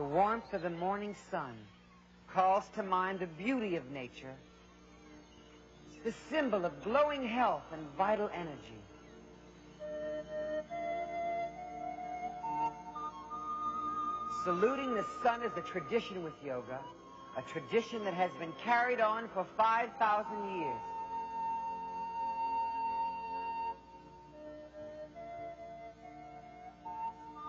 The warmth of the morning sun calls to mind the beauty of nature. It's the symbol of glowing health and vital energy. Saluting the sun is a tradition with yoga, a tradition that has been carried on for 5,000 years.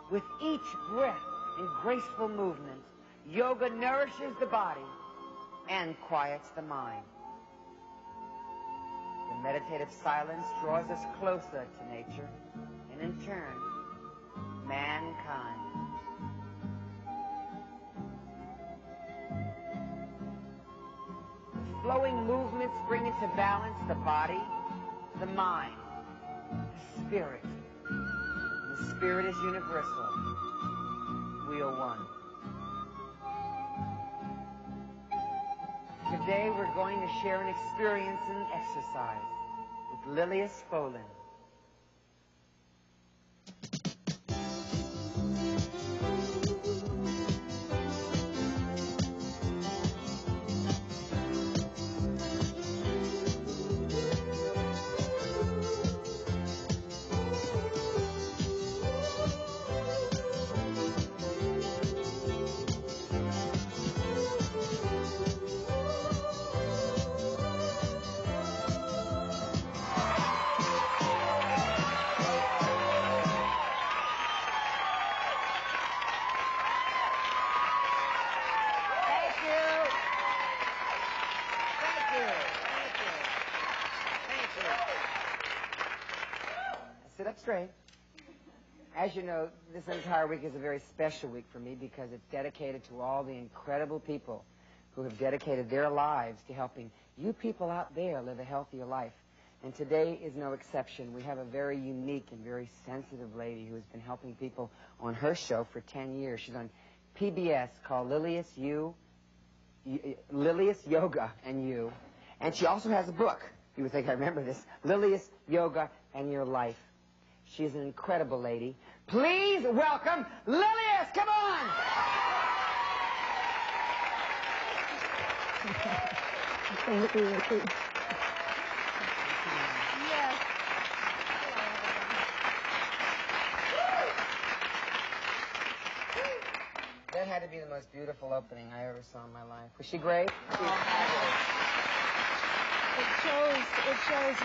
With each breath and graceful movement, yoga nourishes the body and quiets the mind. The meditative silence draws us closer to nature and, in turn, mankind. Flowing movements bring into balance the body, the mind, the spirit. And the spirit is universal. We are one. Today we're going to share an experience in exercise with Lilias Folan. Sit up straight. As you know, this entire week is a very special week for me because it's dedicated to all the incredible people who have dedicated their lives to helping you people out there live a healthier life. And today is no exception. We have a very unique and very sensitive lady who has been helping people on her show for 10 years. She's on PBS called Lilias Yoga and You. And she also has a book. You would think I remember this. Lilias Yoga and Your Life. She's an incredible lady. Please welcome Lilias. Come on. Thank you. Yes. That had to be the most beautiful opening I ever saw in my life. Was she great? It shows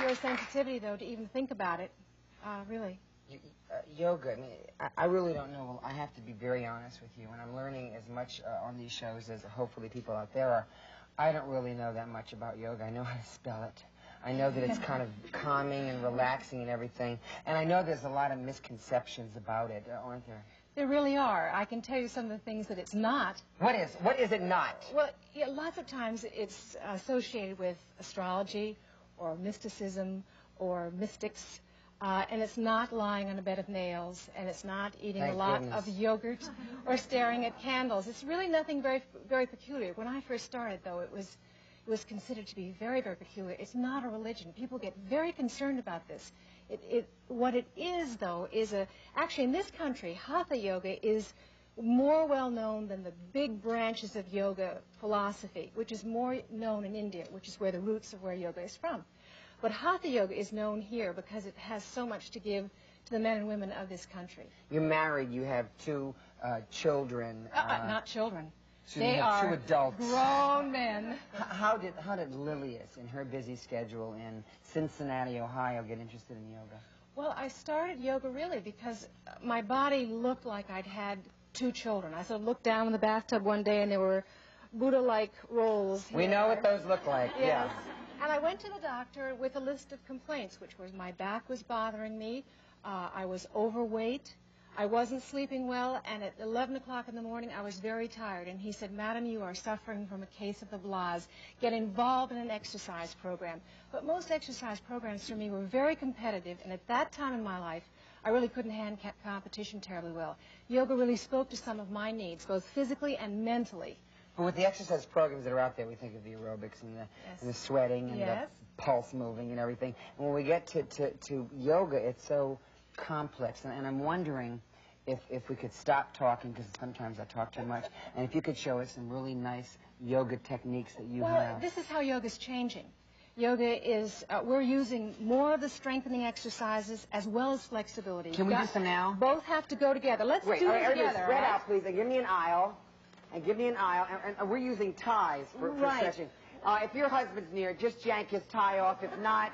your sensitivity, though, to even think about it. Really. Yoga, I mean, I really don't know. I have to be very honest with you. And I'm learning as much on these shows as hopefully people out there are. I don't really know that much about yoga. I know how to spell it. I know that it's kind of calming and relaxing and everything. And I know there's a lot of misconceptions about it, aren't there? There really are. I can tell you some of the things that it's not. What is it not? Well, yeah, lots of times it's associated with astrology or mysticism or mystics. And it's not lying on a bed of nails, and it's not eating a lot of yogurt or staring at candles. It's really nothing very, very peculiar. When I first started, though, it was considered to be very, very peculiar. It's not a religion. People get very concerned about this. What it is, though, is actually in this country, Hatha yoga is more well known than the big branches of yoga philosophy, which is more known in India, which is where the roots of where yoga is from. But Hatha yoga is known here because it has so much to give to the men and women of this country. You're married. You have two children. Not children. They are two adults. Grown men. How did Lilias, in her busy schedule in Cincinnati, Ohio, get interested in yoga? Well, I started yoga really because my body looked like I'd had two children. I sort of looked down in the bathtub one day and there were Buddha-like rolls. We know what those look like. Yes. Yeah. And I went to the doctor with a list of complaints, which was my back was bothering me, I was overweight, I wasn't sleeping well, and at 11 o'clock in the morning I was very tired. And he said, "Madam, you are suffering from a case of the blahs. Get involved in an exercise program." But most exercise programs for me were very competitive, and at that time in my life, I really couldn't handle competition terribly well. Yoga really spoke to some of my needs, both physically and mentally. But with the exercise programs that are out there, we think of the aerobics and the sweating and the pulse moving and everything. And when we get to yoga, it's so complex. And I'm wondering, if we could stop talking, because sometimes I talk too much, and if you could show us some really nice yoga techniques that you have. Well, this is how yoga's changing. Yoga is, we're using more of the strengthening exercises as well as flexibility. Can we do some now? Both have to go together. Let's do them together. Spread out, please, and give me an aisle. And we're using ties for stretching. If your husband's near, just yank his tie off. If not,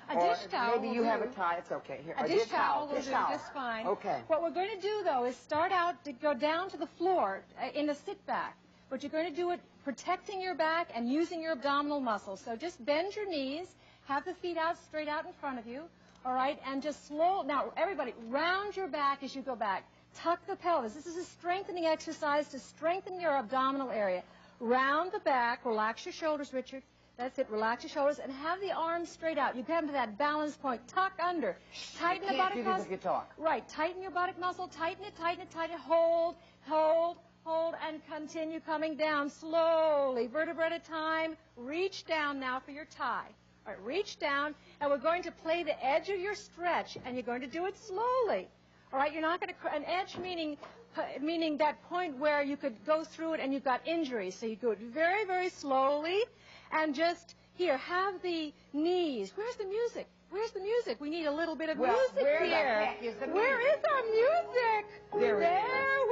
a dish towel. Maybe you have a tie. It's okay. Here, a dish towel will do just fine. Okay. What we're going to do, though, is start out to go down to the floor in a sit back. But you're going to do it protecting your back and using your abdominal muscles. So just bend your knees, have the feet out straight out in front of you, all right, and just now, everybody, round your back as you go back. Tuck the pelvis. This is a strengthening exercise to strengthen your abdominal area. Round the back, relax your shoulders, Richard. That's it, relax your shoulders, and have the arms straight out. You come to that balance point, tuck under. Tighten the buttock muscle. Right, tighten your buttock muscle, tighten it, hold, and continue coming down slowly, vertebra at a time. Reach down now for your tie. All right, reach down, and we're going to play the edge of your stretch, and you're going to do it slowly. All right, you're not going to, an edge meaning that point where you could go through it and you've got injuries. So you do it very, very slowly, and just, here, have the knees. Where's the music? Where's the music? We need a little bit of music where here. The heck is the music? Where is our music? There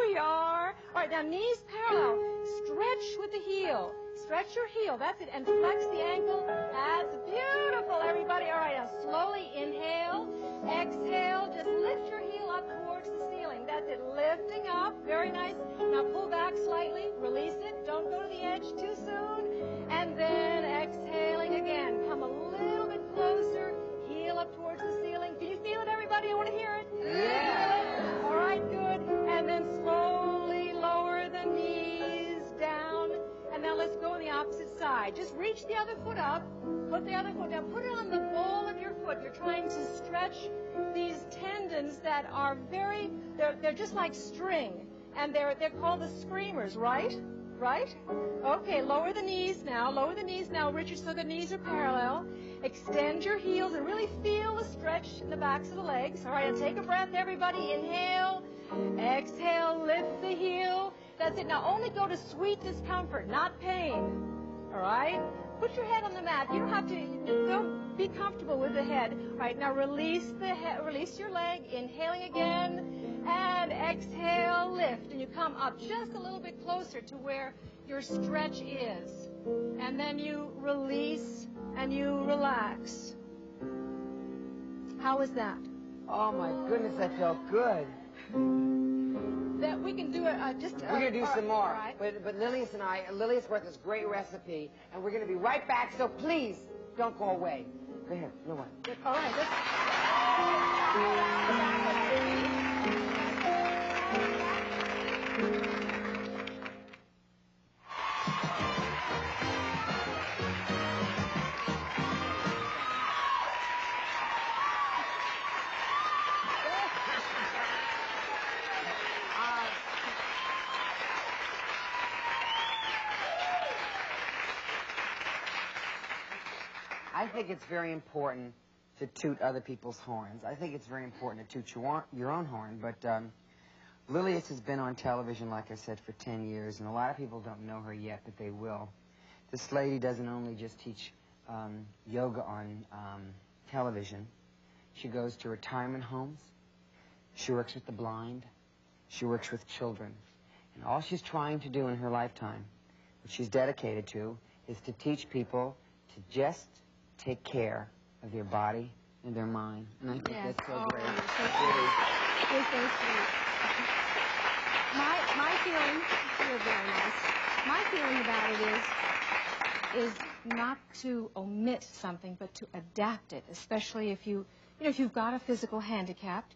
we are. All right, now knees parallel. Stretch with the heel. Stretch your heel. That's it. And flex the ankle. That's beautiful, everybody. All right, now slowly inhale. Exhale. Just lift your heel up towards the ceiling. That's it. Lifting up. Very nice. Now pull back slightly. Release it. Don't go to the edge too soon. And then exhaling again. Come a little bit closer. Heel up towards the ceiling. Can you feel it, everybody? I want to hear it. Yeah. All right, good. And then slowly lower the knees down. And now let's go on the opposite side. Just reach the other foot up. Put the other foot down. Put it on the ball of your foot. You're trying to stretch these tendons that are they're just like string. And they're called the screamers, right? Right? Okay, lower the knees now. Lower the knees now, Richard, so the knees are parallel. Extend your heels and really feel the stretch in the backs of the legs. All right, now take a breath, everybody. Inhale. Exhale, lift the heel. That's it. Now only go to sweet discomfort, not pain. All right? Put your head on the mat. You don't have to go be comfortable with the head. All right, now release the head, release your leg. Inhaling again. And exhale, lift. And you come up just a little bit closer to where your stretch is. And then you release and you relax. How was that? Oh, my goodness, that felt good. That we can do it we're going to do some more. Right. But Lilias brought this great recipe, and we're going to be right back, so please don't go away. Go ahead. No one. All right. I think it's very important to toot other people's horns. I think it's very important to toot your own horn, but Lilias has been on television, like I said, for 10 years, and a lot of people don't know her yet, but they will. This lady doesn't only just teach yoga on television. She goes to retirement homes. She works with the blind. She works with children. And all she's trying to do in her lifetime, what she's dedicated to, is to teach people to just take care of their body and their mind. And I think that's so great. You're so sweet. My feeling, you're very nice. My feeling about it is not to omit something, but to adapt it, especially if if you've got a physical handicap,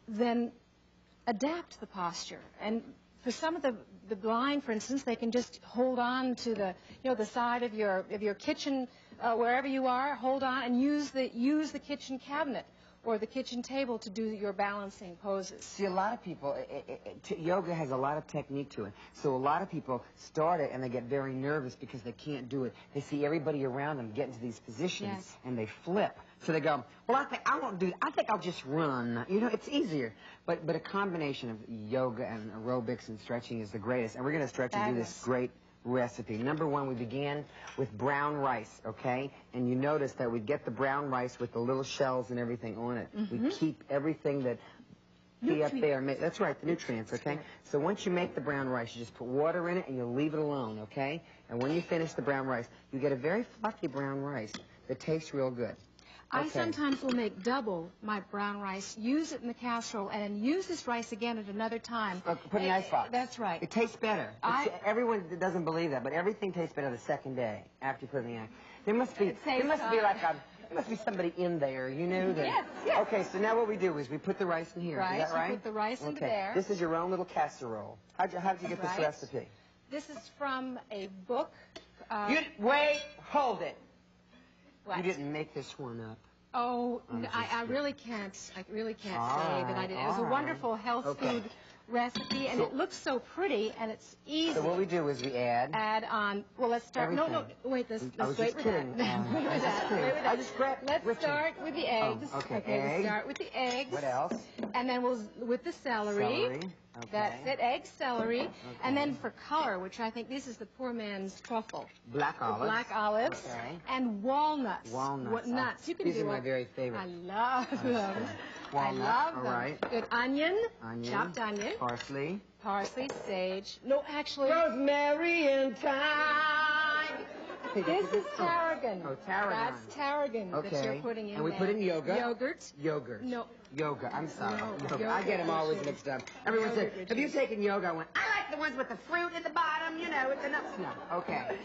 then adapt the posture. And for some of the blind, for instance, they can just hold on to the side of your kitchen, wherever you are, hold on and use the kitchen cabinet or the kitchen table to do your balancing poses. See, a lot of people, yoga has a lot of technique to it. So a lot of people start it and they get very nervous because they can't do it. They see everybody around them get into these positions and they flip. So they go, well, I won't do. I think I'll just run. You know, it's easier. But a combination of yoga and aerobics and stretching is the greatest. And we're going to stretch and do this great recipe. Number one, we began with brown rice, okay? And you notice that we get the brown rice with the little shells and everything on it. We keep everything that be up there. That's right, the nutrients, okay? So once you make the brown rice, you just put water in it and you leave it alone, okay? And when you finish the brown rice, you get a very fluffy brown rice that tastes real good. I sometimes will make double my brown rice, use it in the casserole, and then use this rice again at another time. Put in the icebox. That's right. It tastes better. Everyone doesn't believe that, but everything tastes better the second day after you put it in the ice. There must be somebody in there, you know? Yes. Okay, so now what we do is we put the rice in here. Right, Is that right? You put the rice in there. This is your own little casserole. How'd you get this recipe? This is from a book. Wait, hold it. What? You didn't make this one up. Oh, I really can't. I really can't say that I did. It was a wonderful health food recipe, and it looks so pretty, and it's easy. So what we do is we add on. Well, let's start. Everything. No, wait. Let's wait with kidding. that. I just grabbed Let's start with the eggs. Okay, Let's start with the eggs. What else? And then with the celery. Okay. That's it, egg, celery. And then for color, which I think this is the poor man's truffle. Black olives. Black olives. Okay. And walnuts. Walnuts. Nuts. You can These do are my very favorite. I love them. Walnuts. I love them. All right. Good onion. Chopped onion. Parsley. Parsley, sage. No, actually. Rosemary and thyme. This is tarragon. Oh, tarragon. That's tarragon that you're putting in And we there. put in Yogurt. No. Yoga. I'm sorry. No, yoga. I get them always mixed up. Everyone says, have you taken yoga? I went, I like the ones with the fruit at the bottom, you know, with the nuts. No. Okay.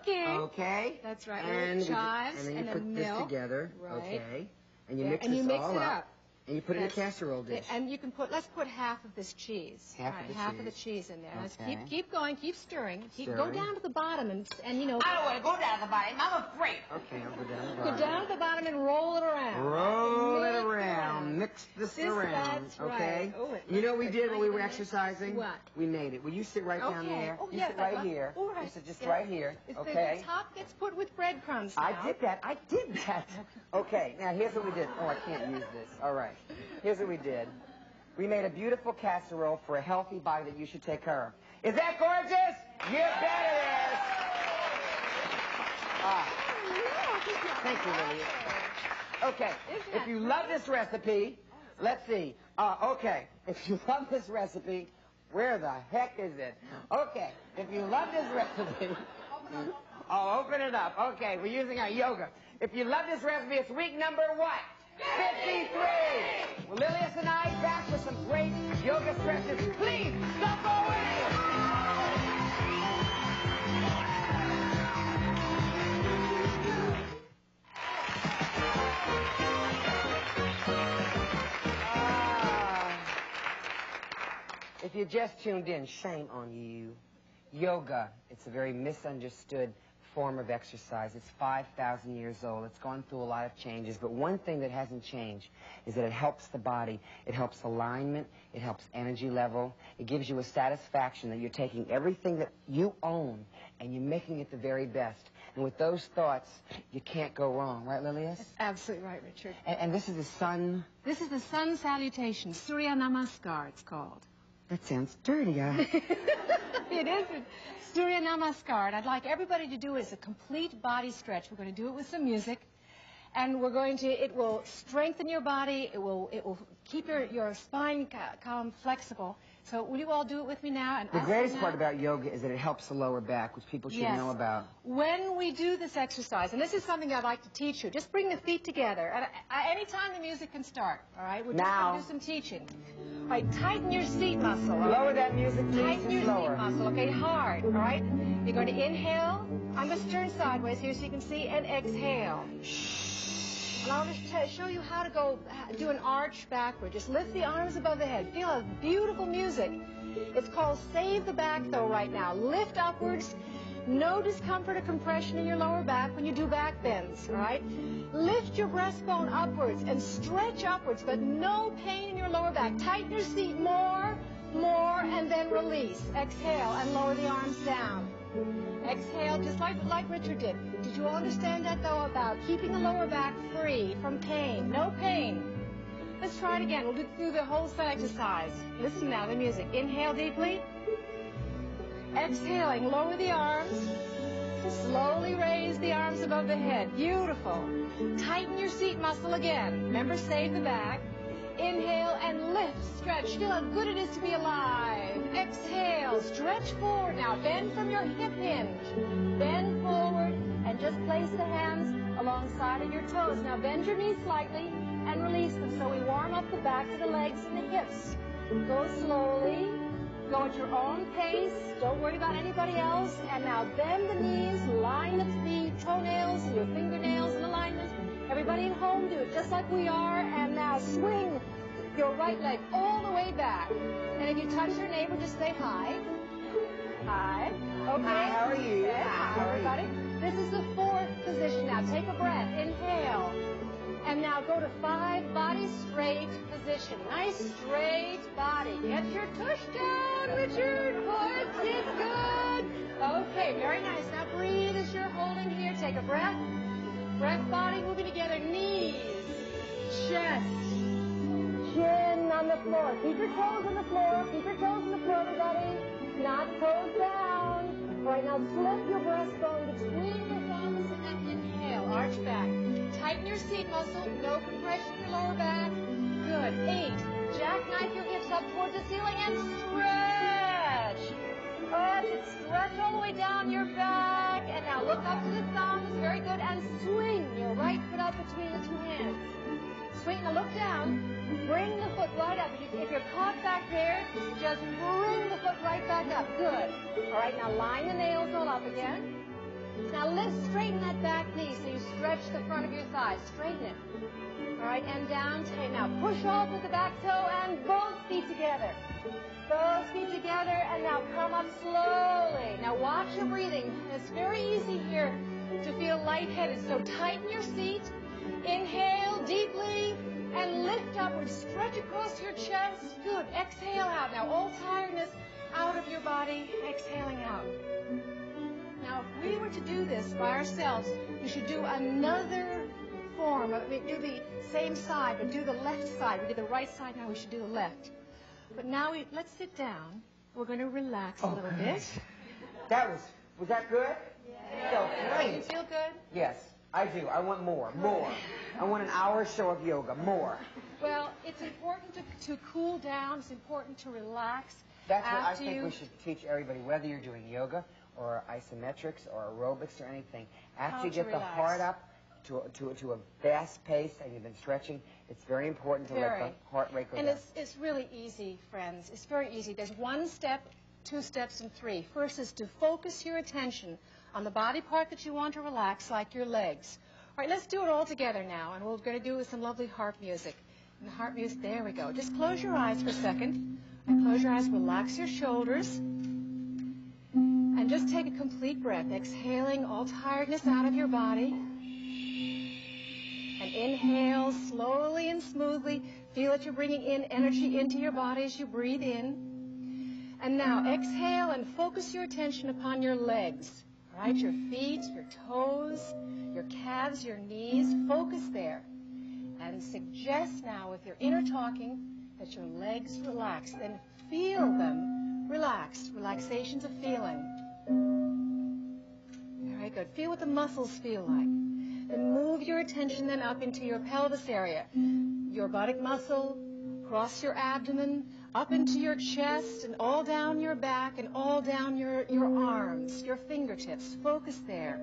Okay. That's right. And chives then you put milk. This together. Right. Okay. And you mix and this you mix all it up. And you put it in a casserole dish. And you can let's put half of this cheese. Half of the cheese in there. Okay. Let's keep going, keep stirring. Go down to the bottom and you know. I don't want to go down to the bottom. I'm afraid. Okay, I'll go down to the bottom. Go down to the bottom and roll it around. Roll it around. Mix this around. That's okay. Right. Oh, you know what we did when we were exercising? What? We made it. Will you sit right down there? Oh, you yes, sit right here. Oh, right. You sit just right here. Okay. The top gets put with breadcrumbs now. I did that. Okay, now here's what we did. Oh, I can't use this. All right. Here's what we did. We made a beautiful casserole for a healthy body that you should take care of. Is that gorgeous? You bet it is. Thank you, Lily. Okay, if you love this recipe, let's see. Okay, if you love this recipe, where the heck is it? Okay, if you love this recipe, I'll open it up. Okay, we're using our yoga. If you love this recipe, it's week number what? 53! Well, Lilias and I back with some great yoga stretches. Please, don't go away! If you just tuned in, shame on you. Yoga, it's a very misunderstood form of exercise. It's 5,000 years old. It's gone through a lot of changes, but one thing that hasn't changed is that it helps the body. It helps alignment. It helps energy level. It gives you a satisfaction that you're taking everything that you own and you're making it the very best. And with those thoughts, you can't go wrong. Right, Lilias? That's absolutely right, Richard. And this is the sun? This is the sun salutation. Surya Namaskar, it's called. That sounds dirty. It is. Surya Namaskar. And I'd like everybody to do it as a complete body stretch. We're going to do it with some music. And it will strengthen your body. It will keep your spine column flexible. So will you all do it with me now? And the greatest part about yoga is that it helps the lower back, which people should know about. When we do this exercise, and this is something I'd like to teach you, just bring the feet together. And anytime the music can start, all right? We're just going to do some teaching. All right, tighten your seat muscle. Right? Lower that music, please. Tighten your seat muscle, okay? Hard, all right? You're going to inhale. I'm going to turn sideways here so you can see, and exhale. And I'll just show you how to do an arch backward. Just lift the arms above the head. Feel a beautiful music. It's called Save the Back, though, right now. Lift upwards. No discomfort or compression in your lower back when you do back bends, all right? Lift your breastbone upwards and stretch upwards, but no pain in your lower back. Tighten your seat more, and then release. Exhale and lower the arms down. Exhale, just like Richard did. Did you all understand that, though, about keeping the lower back free from pain? No pain. Let's try it again. We'll do the whole set exercise. Listen now, the music. Inhale deeply. Exhaling, lower the arms. Slowly raise the arms above the head. Beautiful. Tighten your seat muscle again. Remember, save the back. Inhale and lift, stretch. Feel how good it is to be alive. Exhale, stretch forward. Now bend from your hip hinge. Bend forward and just place the hands alongside of your toes. Now bend your knees slightly and release them so we warm up the backs of the legs and the hips. Go slowly. Go at your own pace. Don't worry about anybody else. And now bend the knees, line the toenails and your fingernails in alignment. Everybody at home, do it just like we are. And now swing your right leg all the way back. And if you touch your neighbor, just say hi. Hi. Okay. Hi, how are you? Hi, everybody. This is the fourth position now. Take a breath. Inhale. And now go to 5 body straight position. Nice straight body. Get your tush down, Richard. Push it good. Okay, very nice. Now breathe as you're holding here. Take a breath. Breath, body moving together. Knees, chest, chin on the floor. Keep your toes on the floor. Keep your toes on the floor, everybody. Not toes down. All right, now slip your breastbone between your thumbs and inhale. Arch back. Tighten your seat muscle. No compression in your lower back. Good. 8. Jackknife your hips up towards the ceiling and stretch. That's it. Stretch all the way down your back. And now look up to the thumbs. Very good. And swing your right foot up between the two hands. Swing. Now look down. Bring the foot right up. If you're caught back there, just bring the foot right back up. Good. All right. Now line the nails all up again. Now lift, straighten that back knee so you stretch the front of your thigh. Straighten it. All right, and down today. Now push off with the back toe and both feet together. Both feet together, and now come up slowly. Now watch your breathing. It's very easy here to feel lightheaded, so tighten your seat. Inhale deeply and lift upward. Stretch across your chest. Good. Exhale out. Now all tiredness out of your body. Exhaling out. Now, if we were to do this by ourselves, we should do another form. Do the same side, but do the left side. We did the right side, now we should do the left. But now, let's sit down. We're going to relax a little bit. Was that good? Yeah. So great. Do you feel good? Yes, I do. I want more. I want an hour show of yoga. More. Well, it's important to cool down. It's important to relax. That's what I think we should teach everybody, whether you're doing yoga or isometrics or aerobics or anything. After you get the heart up to a fast pace and you've been stretching, it's very important to let the heart rate go down. And it's really easy, friends. It's very easy. There's 1 step, 2 steps, and 3. First is to focus your attention on the body part that you want to relax, like your legs. All right, let's do it all together now, and we're going to do it with some lovely harp music. And the harp music, there we go. Just close your eyes for a second. And close your eyes, relax your shoulders. And just take a complete breath, exhaling all tiredness out of your body. And inhale slowly and smoothly. Feel that you're bringing in energy into your body as you breathe in. And now exhale and focus your attention upon your legs. All right, your feet, your toes, your calves, your knees. Focus there. And suggest now with your inner talking that your legs relax. Then feel them relaxed. Relaxations of feeling. Very good. Feel what the muscles feel like. Then move your attention then up into your pelvis area. Your buttock muscle, across your abdomen, up into your chest, and all down your back, and all down your arms, your fingertips. Focus there.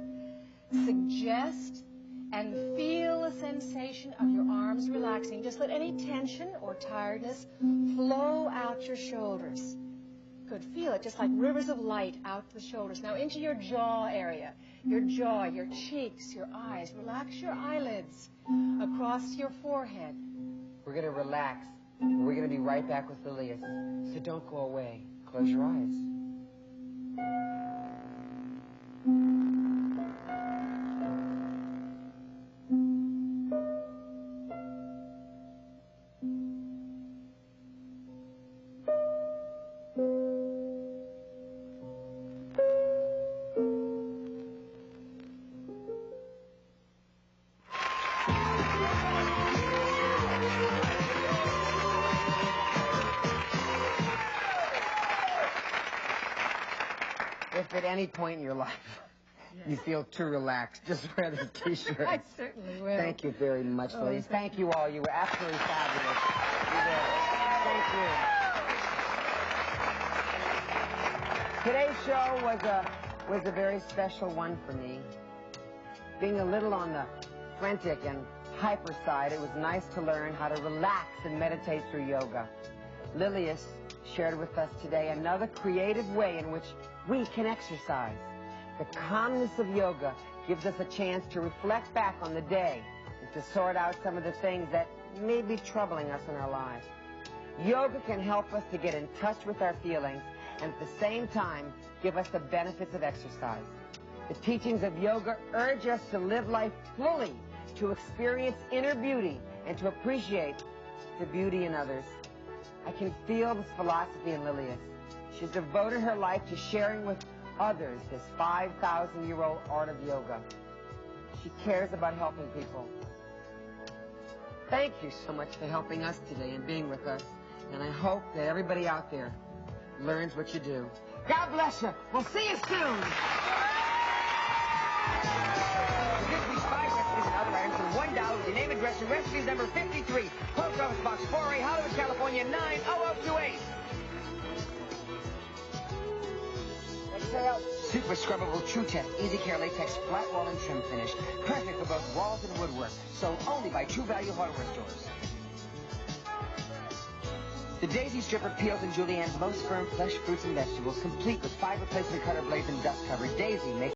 Suggest and feel a sensation of your arms relaxing. Just let any tension or tiredness flow out your shoulders. Good. Feel it, just like rivers of light out the shoulders. Now into your jaw area. Your jaw, your cheeks, your eyes. Relax your eyelids across your forehead. We're going to relax. We're going to be right back with Lilias. So don't go away. Close your eyes. if at any point in your life you feel too relaxed, just wear this T-shirt. I certainly will. Thank you very much, ladies. Thank you all. You were absolutely fabulous. You did. Thank you. Today's show was a very special one for me. Being a little on the frantic and hyper side, it was nice to learn how to relax and meditate through yoga. Lilias shared with us today another creative way in which we can exercise. The calmness of yoga gives us a chance to reflect back on the day and to sort out some of the things that may be troubling us in our lives. Yoga can help us to get in touch with our feelings and at the same time give us the benefits of exercise. The teachings of yoga urge us to live life fully, to experience inner beauty, and to appreciate the beauty in others. I can feel this philosophy in Lilias. She's devoted her life to sharing with others this 5,000-year-old art of yoga. She cares about helping people. Thank you so much for helping us today and being with us. And I hope that everybody out there learns what you do. God bless you. We'll see you soon. This week's 5 recipes and other items for $1 with your name, address, and recipes number 53. Post Office Box 4A, Hollywood, California, 90028. Super scrubbable True Test Easy Care Latex flat wall and trim finish. Perfect for both walls and woodwork. Sold only by True Value hardware stores. The Daisy Stripper peels and julienne's most firm flesh, fruits, and vegetables, complete with 5 replacement cutter blades and dust cover. Daisy makes